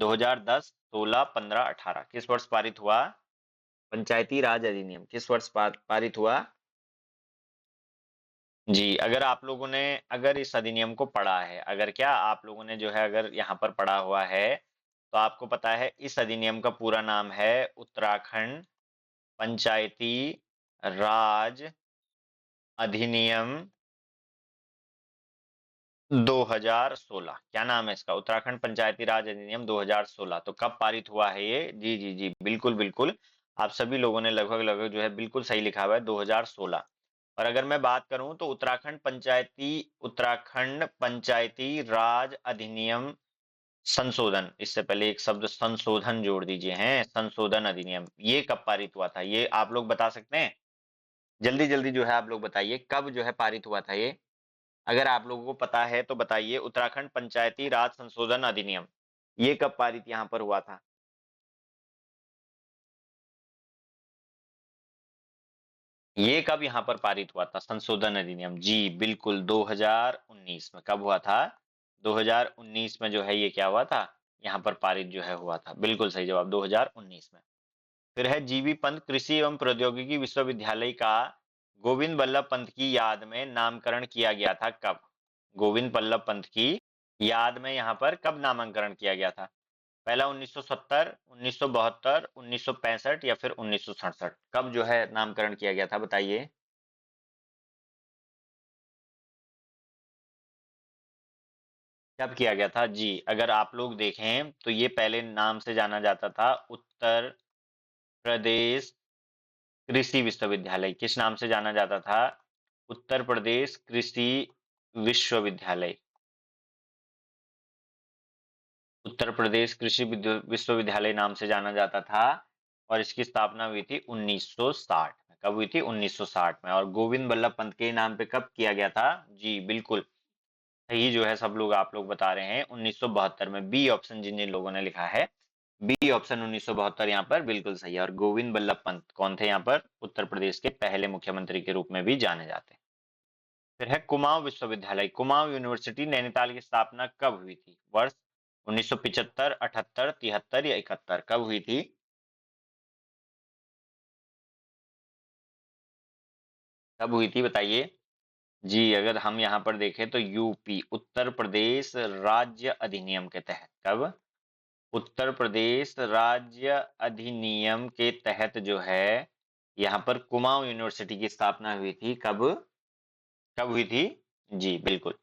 2010, 16, 15, 18? किस वर्ष पारित हुआ? पंचायती राज अधिनियम किस वर्ष पारित हुआ? जी, अगर आप लोगों ने अगर इस अधिनियम को पढ़ा है, अगर क्या आप लोगों ने जो है अगर यहाँ पर पढ़ा हुआ है, तो आपको पता है इस अधिनियम का पूरा नाम है उत्तराखंड पंचायती राज अधिनियम 2016। क्या नाम है इसका? उत्तराखंड पंचायती राज अधिनियम 2016। तो कब पारित हुआ है ये? जी जी जी, बिल्कुल बिल्कुल। आप सभी लोगों ने लगभग लगभग जो है बिल्कुल सही लिखा हुआ है, 2016। और अगर मैं बात करूं तो उत्तराखंड पंचायती राज अधिनियम संशोधन, इससे पहले एक शब्द संशोधन जोड़ दीजिए, हैं संशोधन अधिनियम, ये कब पारित हुआ था? ये आप लोग बता सकते हैं? जल्दी जल्दी जो है आप लोग बताइए कब जो है पारित हुआ था ये। अगर आप लोगों को पता है तो बताइए, उत्तराखंड पंचायती राज संशोधन अधिनियम ये कब पारित यहाँ पर हुआ था? ये कब यहाँ पर पारित हुआ था संशोधन अधिनियम? जी बिल्कुल, 2019 में। कब हुआ था? 2019 में जो है ये क्या हुआ था? यहाँ पर पारित जो है हुआ था। बिल्कुल सही जवाब, 2019 में। फिर है जीबी पंत कृषि एवं प्रौद्योगिकी विश्वविद्यालय का गोविंद बल्लभ पंत की याद में नामकरण किया गया था कब? गोविंद बल्लभ पंत की याद में यहाँ पर कब नामांकरण किया गया था? पहला 1970, 1972, 1965 या फिर 1967? कब जो है नामकरण किया गया था बताइए? कब किया गया था? जी, अगर आप लोग देखें तो ये पहले नाम से जाना जाता था उत्तर प्रदेश कृषि विश्वविद्यालय। किस नाम से जाना जाता था? उत्तर प्रदेश कृषि विश्वविद्यालय। उत्तर प्रदेश कृषि विश्वविद्यालय नाम से जाना जाता था, और इसकी स्थापना हुई थी 1960 में। कब हुई थी? 1960 में। और गोविंद बल्लभ पंत के नाम पे कब किया गया था? जी बिल्कुल सही जो है सब लोग आप लोग बता रहे हैं, 1972 में। बी ऑप्शन जिन जिन लोगों ने लिखा है, बी ऑप्शन 1972 यहाँ पर बिल्कुल सही है। और गोविंद बल्लभ पंत कौन थे यहाँ पर? उत्तर प्रदेश के पहले मुख्यमंत्री के रूप में भी जाने जाते हैं। फिर है कुमाऊं विश्वविद्यालय, कुमाऊं यूनिवर्सिटी नैनीताल की स्थापना कब हुई थी? वर्ष 1975, 78, 73 या 71? कब हुई थी? कब हुई थी बताइए? जी, अगर हम यहाँ पर देखें तो यूपी उत्तर प्रदेश राज्य अधिनियम के तहत। कब? उत्तर प्रदेश राज्य अधिनियम के तहत जो है यहाँ पर कुमाऊं यूनिवर्सिटी की स्थापना हुई थी। कब? कब हुई थी? जी बिल्कुल,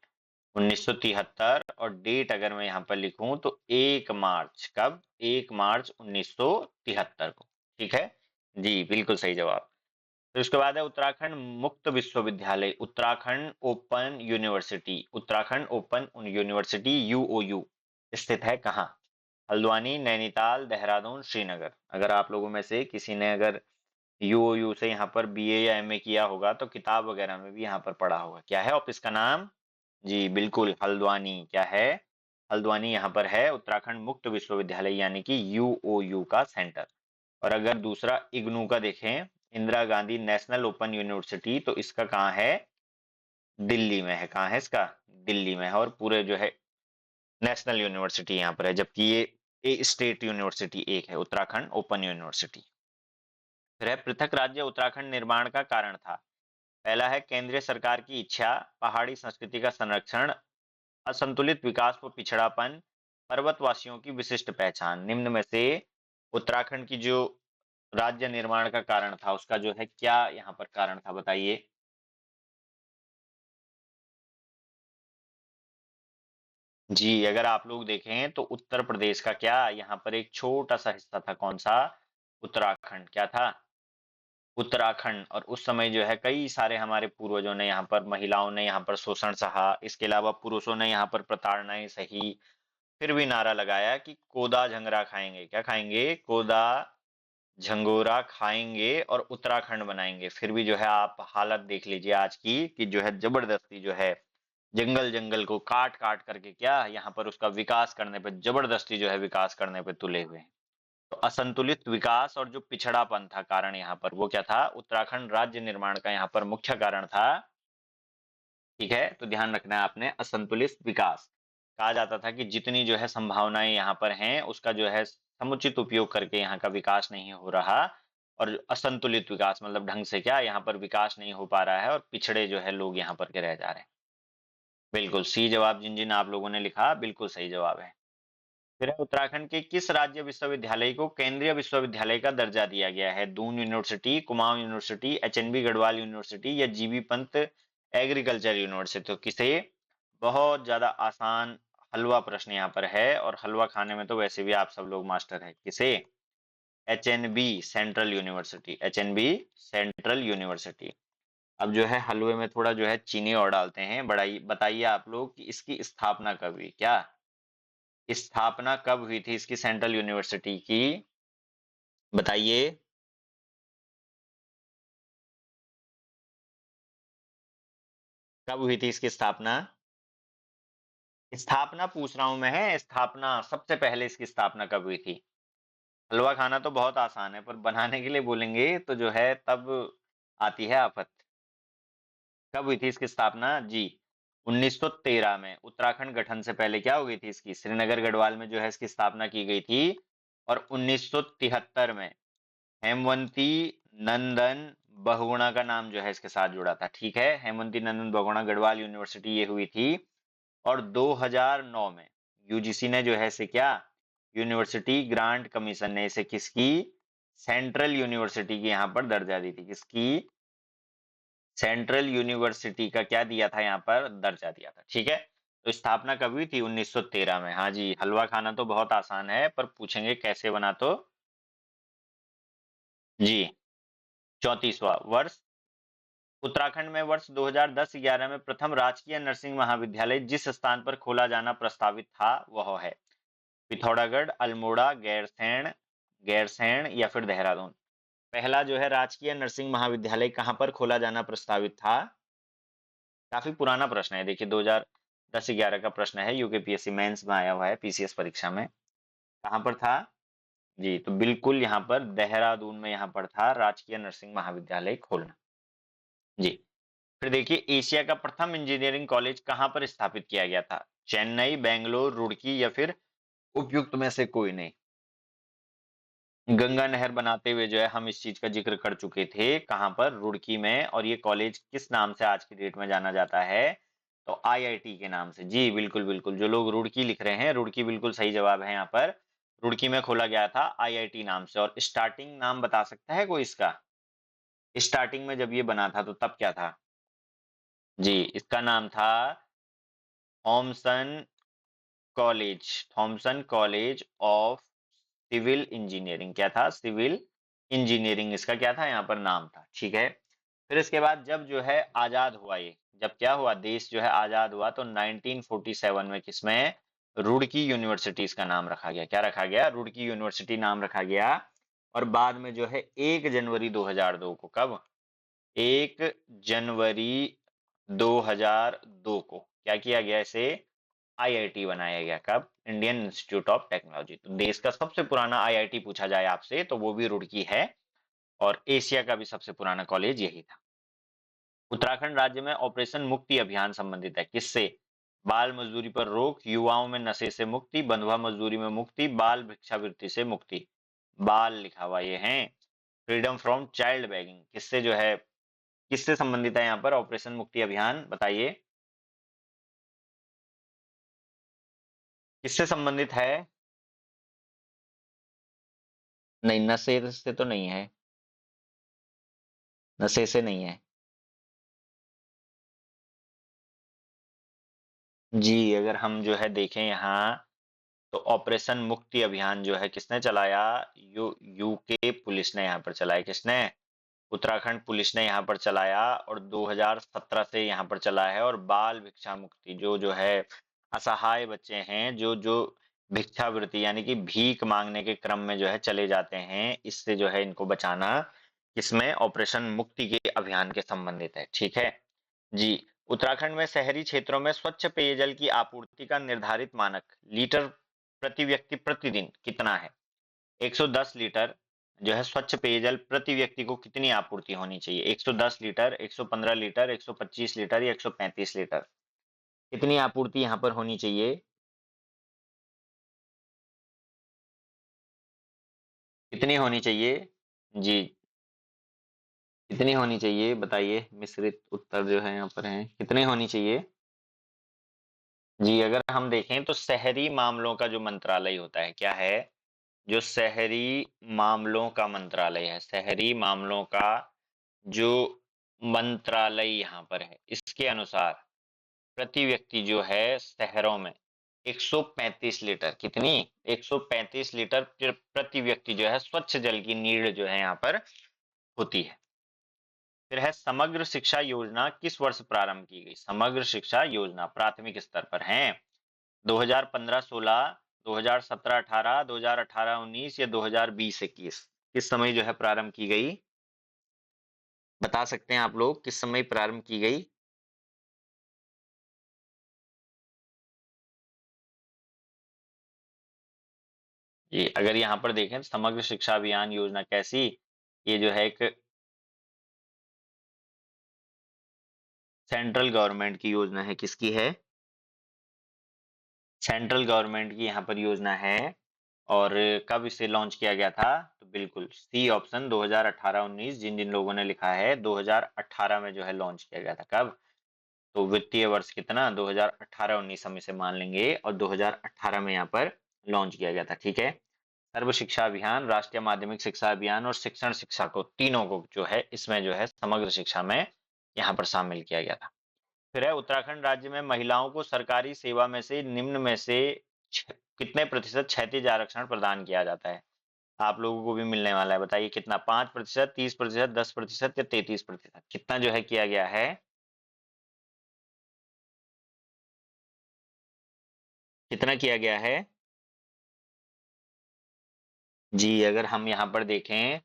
1973। और डेट अगर मैं यहाँ पर लिखूं तो 1 मार्च। कब? 1 मार्च 1973 को। ठीक है जी, बिल्कुल सही जवाब। तो इसके बाद है उत्तराखंड मुक्त विश्वविद्यालय, Uttarakhand open university, Uttarakhand open university UOU स्थित है कहाँ? हल्द्वानी, नैनीताल, देहरादून, श्रीनगर? अगर आप लोगों में से किसी ने अगर यूओयू से यहाँ पर बीए या एमए किया होगा तो किताब वगैरह में भी यहाँ पर पढ़ा होगा। क्या है ऑफिस का नाम? जी बिल्कुल, हल्द्वानी। क्या है? हल्द्वानी यहाँ पर है उत्तराखंड मुक्त विश्वविद्यालय यानी कि यूओयू का सेंटर। और अगर दूसरा इग्नू का देखें, Indira Gandhi national open university, तो इसका कहाँ है? दिल्ली में है। कहाँ है इसका? दिल्ली में है। और पूरे जो है नेशनल यूनिवर्सिटी यहाँ पर है, जबकि ये स्टेट यूनिवर्सिटी एक है, उत्तराखंड ओपन यूनिवर्सिटी। फिर है पृथक राज्य उत्तराखंड निर्माण का कारण था। पहला है केंद्रीय सरकार की इच्छा, पहाड़ी संस्कृति का संरक्षण, असंतुलित विकास व पिछड़ापन, पर्वतवासियों की विशिष्ट पहचान। निम्न में से उत्तराखंड की जो राज्य निर्माण का कारण था उसका जो है क्या यहाँ पर कारण था, बताइए। जी, अगर आप लोग देखें तो उत्तर प्रदेश का क्या यहाँ पर एक छोटा सा हिस्सा था, कौन सा? उत्तराखंड। क्या था? उत्तराखंड। और उस समय जो है कई सारे हमारे पूर्वजों ने यहाँ पर, महिलाओं ने यहाँ पर शोषण सहा, इसके अलावा पुरुषों ने यहाँ पर प्रताड़नाएं सही, फिर भी नारा लगाया कि कोदा झंगरा खाएंगे। क्या खाएंगे? कोदा झंगोरा खाएंगे और उत्तराखंड बनाएंगे। फिर भी जो है आप हालत देख लीजिए आज की, कि जो है जबरदस्ती जो है जंगल जंगल को काट काट करके क्या यहाँ पर उसका विकास करने पे, जबरदस्ती जो है विकास करने पे तुले हुए हैं। तो असंतुलित विकास और जो पिछड़ापन था कारण यहाँ पर, वो क्या था? उत्तराखंड राज्य निर्माण का यहाँ पर मुख्य कारण था। ठीक है, तो ध्यान रखना है आपने, असंतुलित विकास। कहा जाता था कि जितनी जो है संभावनाएं यहाँ पर हैं उसका जो है समुचित उपयोग करके यहाँ का विकास नहीं हो रहा। और असंतुलित विकास मतलब ढंग से क्या यहाँ पर विकास नहीं हो पा रहा है, और पिछड़े जो है लोग यहाँ पर के रह जा रहे हैं। बिल्कुल सी जवाब जिन जिन आप लोगों ने लिखा, बिल्कुल सही जवाब है। फिर है उत्तराखंड के किस राज्य विश्वविद्यालय को केंद्रीय विश्वविद्यालय का दर्जा दिया गया है? Doon university, Kumaon university, HNB Garhwal university या जीबी पंत एग्रीकल्चर यूनिवर्सिटी? तो किसे? बहुत ज्यादा आसान हलवा प्रश्न यहाँ पर है, और हलवा खाने में तो वैसे भी आप सब लोग मास्टर है। किसे? HNB central university, HNB central university. अब जो है हलवे में थोड़ा जो है चीनी और डालते हैं। बड़ाई बताइए आप लोग कि इसकी स्थापना कब हुई? क्या स्थापना कब हुई थी इसकी, सेंट्रल यूनिवर्सिटी की? बताइए। कब हुई थी इसकी स्थापना? स्थापना पूछ रहा हूं मैं, है स्थापना, सबसे पहले इसकी स्थापना कब हुई थी? हलवा खाना तो बहुत आसान है, पर बनाने के लिए बोलेंगे तो जो है तब आती है आफत। कब हुई थी इसकी स्थापना? जी 1913 में। उत्तराखंड गठन से पहले क्या हो गई थी इसकी, श्रीनगर गढ़वाल में जो है इसकी स्थापना की गई थी। और 1973 में हेमवंती नंदन बहुगुणा का नाम जो है इसके साथ जुड़ा था। ठीक है, हेमवंती नंदन बहुगुणा गढ़वाल यूनिवर्सिटी ये हुई थी। और 2009 में यूजीसी ने जो है इसे क्या, यूनिवर्सिटी ग्रांट कमीशन ने इसे किसकी, सेंट्रल यूनिवर्सिटी की यहाँ पर दर्जा दी थी। किसकी? सेंट्रल यूनिवर्सिटी का क्या दिया था यहाँ पर, दर्जा दिया था। ठीक है, तो स्थापना कब हुई थी? 1913 में। हाँ जी, हलवा खाना तो बहुत आसान है, पर पूछेंगे कैसे बना तो। जी 34वां वर्ष। उत्तराखंड में वर्ष 2010-11 में प्रथम राजकीय नर्सिंग महाविद्यालय जिस स्थान पर खोला जाना प्रस्तावित था वह है पिथौरागढ़, अल्मोड़ा, गैरसैंण, गैरसैंण या फिर देहरादून। पहला जो है राजकीय नर्सिंग महाविद्यालय कहाँ पर खोला जाना प्रस्तावित था? काफी पुराना प्रश्न है, देखिए 2010-11 का प्रश्न है, यूकेपीएससी मेंस में आया हुआ है, पीसीएस परीक्षा में। कहाँ पर था? जी, तो बिल्कुल यहाँ पर देहरादून में यहाँ पर था राजकीय नर्सिंग महाविद्यालय खोलना। जी, फिर देखिए एशिया का प्रथम इंजीनियरिंग कॉलेज कहाँ पर स्थापित किया गया था? चेन्नई, बेंगलोर, रुड़की या फिर उपयुक्त में से कोई नहीं। गंगा नहर बनाते हुए जो है हम इस चीज का जिक्र कर चुके थे, कहां पर? रुड़की में। और ये कॉलेज किस नाम से आज की डेट में जाना जाता है? तो आईआईटी के नाम से। जी बिल्कुल बिल्कुल, जो लोग रुड़की लिख रहे हैं, रुड़की बिल्कुल सही जवाब है यहाँ पर। रुड़की में खोला गया था आईआईटी नाम से। और स्टार्टिंग नाम बता सकता है कोई इसका? स्टार्टिंग में जब ये बना था तो तब क्या था? जी, इसका नाम था Thomson college, Thomson college of civil engineering. क्या था? सिविल इंजीनियरिंग इसका क्या था यहाँ पर नाम था। ठीक है, फिर इसके बाद जब जो है आजाद हुआ, ये जब क्या हुआ, देश जो है आजाद हुआ, तो 1947 में किसमें, रुड़की यूनिवर्सिटी इसका नाम रखा गया। क्या रखा गया? रुड़की यूनिवर्सिटी नाम रखा गया। और बाद में जो है 1 जनवरी 2002 को, कब? 1 जनवरी 2002 को क्या किया गया? इसे आईआईटी बनाया गया। कब? Indian institute of technology. तो देश का सबसे पुराना आईआईटी पूछा जाए आपसे तो वो भी रुड़की है, और एशिया का भी सबसे पुराना कॉलेज यही था। उत्तराखंड राज्य में ऑपरेशन मुक्ति अभियान संबंधित है किससे? बाल मजदूरी पर रोक, युवाओं में नशे से मुक्ति, बंधुआ मजदूरी में मुक्ति, बाल भिक्षावृत्ति से मुक्ति। बाल लिखा हुआ ये है। फ्रीडम फ्रॉम चाइल्ड बेगिंग किससे जो है, किससे संबंधित है यहाँ पर ऑपरेशन मुक्ति अभियान? बताइए किससे संबंधित है? नहीं, नशे से तो नहीं है, नशे से नहीं है। जी, अगर हम जो है देखें यहाँ, तो ऑपरेशन मुक्ति अभियान जो है किसने चलाया? यूके पुलिस ने यहाँ पर चलाया। किसने? उत्तराखंड पुलिस ने यहाँ पर चलाया, और 2017 से यहाँ पर चला है। और बाल भिक्षा मुक्ति जो है असहाय बच्चे हैं, जो जो भिक्षावृत्ति यानी कि भीख मांगने के क्रम में जो है चले जाते हैं, इससे जो है इनको बचाना किसमें? ऑपरेशन मुक्ति के अभियान के संबंधित है। ठीक है जी। उत्तराखंड में शहरी क्षेत्रों में स्वच्छ पेयजल की आपूर्ति का निर्धारित मानक लीटर प्रति व्यक्ति प्रतिदिन कितना है? 110 लीटर जो है स्वच्छ पेयजल प्रति व्यक्ति को कितनी आपूर्ति होनी चाहिए? 110 लीटर, 115 लीटर, 125 लीटर या 135 लीटर? कितनी आपूर्ति यहाँ पर होनी चाहिए? कितनी होनी चाहिए? जी, कितनी होनी चाहिए बताइए? मिश्रित उत्तर जो है यहाँ पर है, कितनी होनी चाहिए? जी, अगर हम देखें तो शहरी मामलों का जो मंत्रालय होता है, क्या है? जो शहरी मामलों का मंत्रालय है, शहरी मामलों का जो मंत्रालय यहाँ पर है, इसके अनुसार प्रति व्यक्ति जो है शहरों में 135 लीटर, कितनी? 135 लीटर प्रति व्यक्ति जो है स्वच्छ जल की नीड जो है यहाँ पर होती है। फिर है समग्र शिक्षा योजना किस वर्ष प्रारंभ की गई? समग्र शिक्षा योजना प्राथमिक स्तर पर है 2015-16, 2017-18, 2018-19 या 2020-21? किस समय जो है प्रारंभ की गई? बता सकते हैं आप लोग किस समय प्रारंभ की गई? जी, अगर यहाँ पर देखें तो समग्र शिक्षा अभियान योजना कैसी? ये जो है एक सेंट्रल गवर्नमेंट की योजना है। किसकी है? सेंट्रल गवर्नमेंट की यहाँ पर योजना है। और कब इसे लॉन्च किया गया था? तो बिल्कुल सी ऑप्शन 2018-19, जिन जिन लोगों ने लिखा है 2018 में जो है लॉन्च किया गया था। कब? तो वित्तीय वर्ष कितना? 2018-19 हम इसे मान लेंगे, और 2018 में यहाँ पर लॉन्च किया गया था। ठीक है। सर्व शिक्षा अभियान, राष्ट्रीय माध्यमिक शिक्षा अभियान और शिक्षण शिक्षा को, तीनों को जो है इसमें जो है समग्र शिक्षा में यहाँ पर शामिल किया गया था। फिर है उत्तराखंड राज्य में महिलाओं को सरकारी सेवा में से निम्न में से कितने प्रतिशत क्षैतिज आरक्षण प्रदान किया जाता है? आप लोगों को भी मिलने वाला है, बताइए कितना? 5%, 30%, 10% या 33%? कितना जो है किया गया है? कितना किया गया है? जी, अगर हम यहाँ पर देखें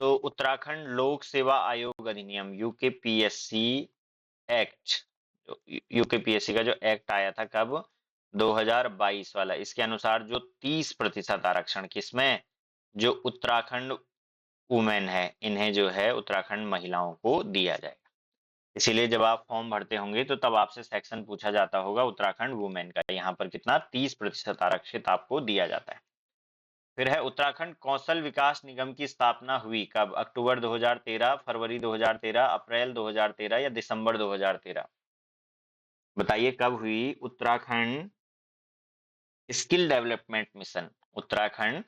तो उत्तराखंड लोक सेवा आयोग अधिनियम यूकेपीएससी एक्ट, यूकेपीएससी का जो एक्ट आया था, कब? 2022 वाला, इसके अनुसार जो 30% आरक्षण किसमें? जो उत्तराखंड वुमेन है, इन्हें जो है उत्तराखंड महिलाओं को दिया जाएगा। इसीलिए जब आप फॉर्म भरते होंगे तो तब आपसे सेक्शन पूछा जाता होगा उत्तराखंड वुमेन का, यहाँ पर कितना? 30% आरक्षित आपको दिया जाता है। फिर है उत्तराखंड कौशल विकास निगम की स्थापना हुई कब? अक्टूबर 2013, फरवरी 2013, अप्रैल 2013 या दिसंबर 2013? बताइए कब हुई Uttarakhand skill development mission, Uttarakhand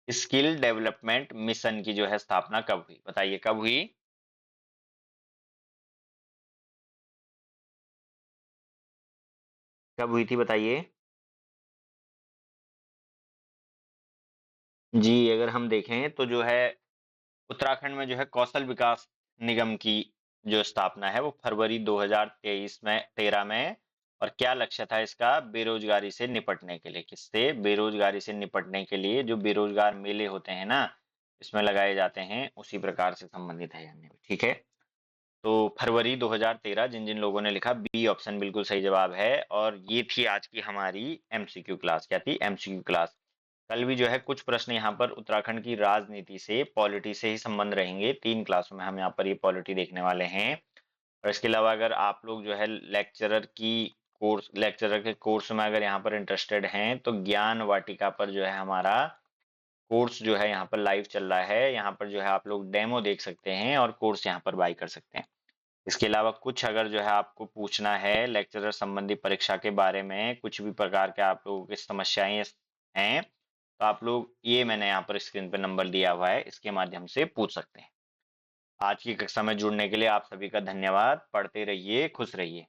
skill development mission की जो है स्थापना कब हुई? बताइए कब हुई? कब हुई थी बताइए? जी, अगर हम देखें तो जो है उत्तराखंड में जो है कौशल विकास निगम की जो स्थापना है वो फरवरी 2023 में 13 में। और क्या लक्ष्य था इसका? बेरोजगारी से निपटने के लिए। किससे? बेरोजगारी से निपटने के लिए। जो बेरोजगार मेले होते हैं ना, इसमें लगाए जाते हैं उसी प्रकार से संबंधित है अन्य भी, ठीक है। तो फरवरी 2013 जिन जिन लोगों ने लिखा बी ऑप्शन बिल्कुल सही जवाब है। और ये थी आज की हमारी एमसीक्यू क्लास। क्या थी? MCQ class. कल भी जो है कुछ प्रश्न यहाँ पर उत्तराखंड की राजनीति से, पॉलिटी से ही संबंध रहेंगे। 3 क्लासों में हम यहाँ पर ये पॉलिटी देखने वाले हैं। और इसके अलावा अगर आप लोग जो है लेक्चरर के कोर्स में अगर यहाँ पर इंटरेस्टेड हैं तो ज्ञान वाटिका पर जो है हमारा कोर्स जो है यहाँ पर लाइव चल रहा है। यहाँ पर जो है आप लोग डेमो देख सकते हैं और कोर्स यहाँ पर बाई कर सकते हैं। इसके अलावा कुछ अगर जो है आपको पूछना है लेक्चरर संबंधी परीक्षा के बारे में, कुछ भी प्रकार के आप लोगों की समस्याएं हैं, तो आप लोग ये मैंने यहाँ पर स्क्रीन पर नंबर दिया हुआ है, इसके माध्यम से पूछ सकते हैं। आज की कक्षा में जुड़ने के लिए आप सभी का धन्यवाद। पढ़ते रहिए, खुश रहिए।